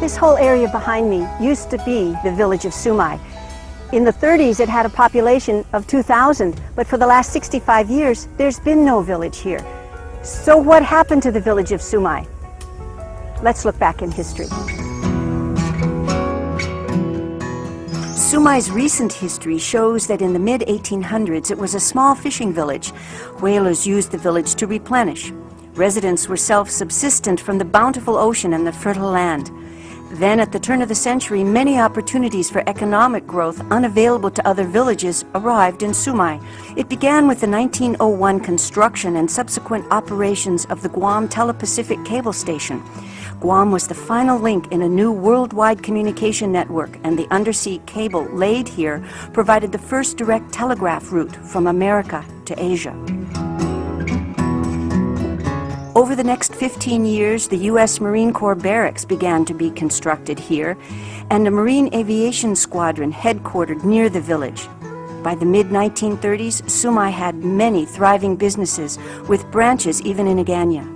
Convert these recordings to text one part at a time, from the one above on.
This whole area behind me used to be the village of Sumay. In the 30s, it had a population of 2,000, but for the last 65 years, there's been no village here. So what happened to the village of Sumay? Let's look back in history. Sumay's recent history shows that in the mid-1800s, it was a small fishing village. Whalers used the village to replenish. Residents were self-subsistent from the bountiful ocean and the fertile land. Then, at the turn of the century, many opportunities for economic growth unavailable to other villages arrived in Sumay. It began with the 1901 construction and subsequent operations of the Guam Tele-Pacific Cable Station. Guam was the final link in a new worldwide communication network, and the undersea cable laid here provided the first direct telegraph route from America to Asia. Over the next 15 years, the U.S. Marine Corps barracks began to be constructed here, and a Marine Aviation Squadron headquartered near the village. By the mid-1930s, Sumay had many thriving businesses, with branches even in Agana.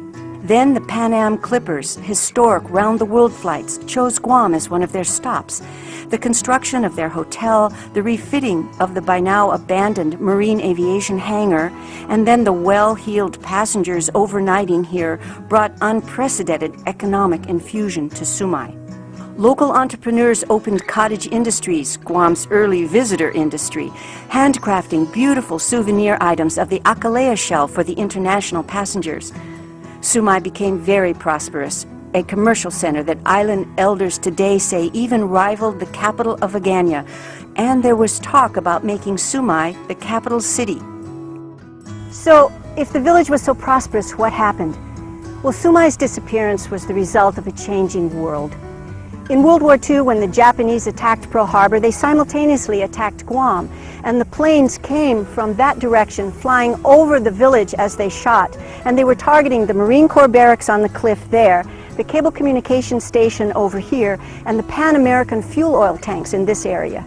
Then the Pan Am Clippers, historic round-the-world flights, chose Guam as one of their stops. The construction of their hotel, the refitting of the by now abandoned Marine Aviation hangar, and then the well-heeled passengers overnighting here brought unprecedented economic infusion to Sumay. Local entrepreneurs opened cottage industries, Guam's early visitor industry, handcrafting beautiful souvenir items of the Akalea shell for the international passengers. Sumay became very prosperous, a commercial center that island elders today say even rivaled the capital of Agana, and there was talk about making Sumay the capital city. So, if the village was so prosperous, what happened? Well, Sumay's disappearance was the result of a changing world. In World War II, when the Japanese attacked Pearl Harbor, they simultaneously attacked Guam, and the planes came from that direction, flying over the village as they shot, and they were targeting the Marine Corps barracks on the cliff there, the cable communication station over here, and the Pan American fuel oil tanks in this area.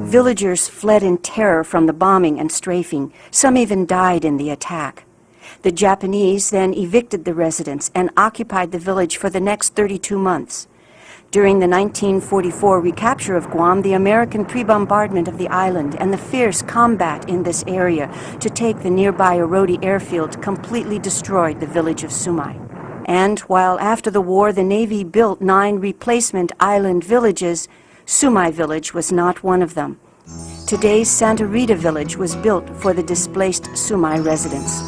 Villagers fled in terror from the bombing and strafing. Some even died in the attack. The Japanese then evicted the residents and occupied the village for the next 32 months. During the 1944 recapture of Guam, the American pre-bombardment of the island and the fierce combat in this area to take the nearby Orodi airfield completely destroyed the village of Sumay. And while after the war the Navy built 9 replacement island villages, Sumay village was not one of them. Today's Santa Rita village was built for the displaced Sumay residents.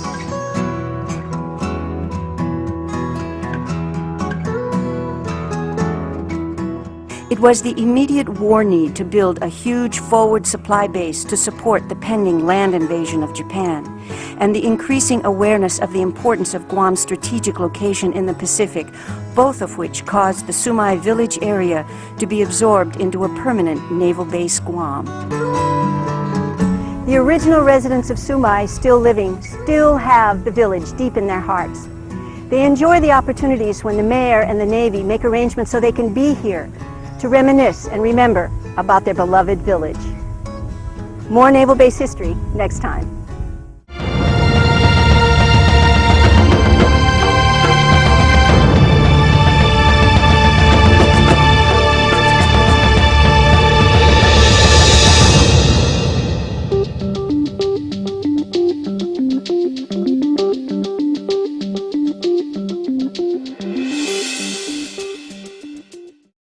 It was the immediate war need to build a huge forward supply base to support the pending land invasion of Japan, and the increasing awareness of the importance of Guam's strategic location in the Pacific, both of which caused the Sumay village area to be absorbed into a permanent naval base Guam. The original residents of Sumay, still living, still have the village deep in their hearts. They enjoy the opportunities when the mayor and the Navy make arrangements so they can be here, to reminisce and remember about their beloved village. More naval base history next time.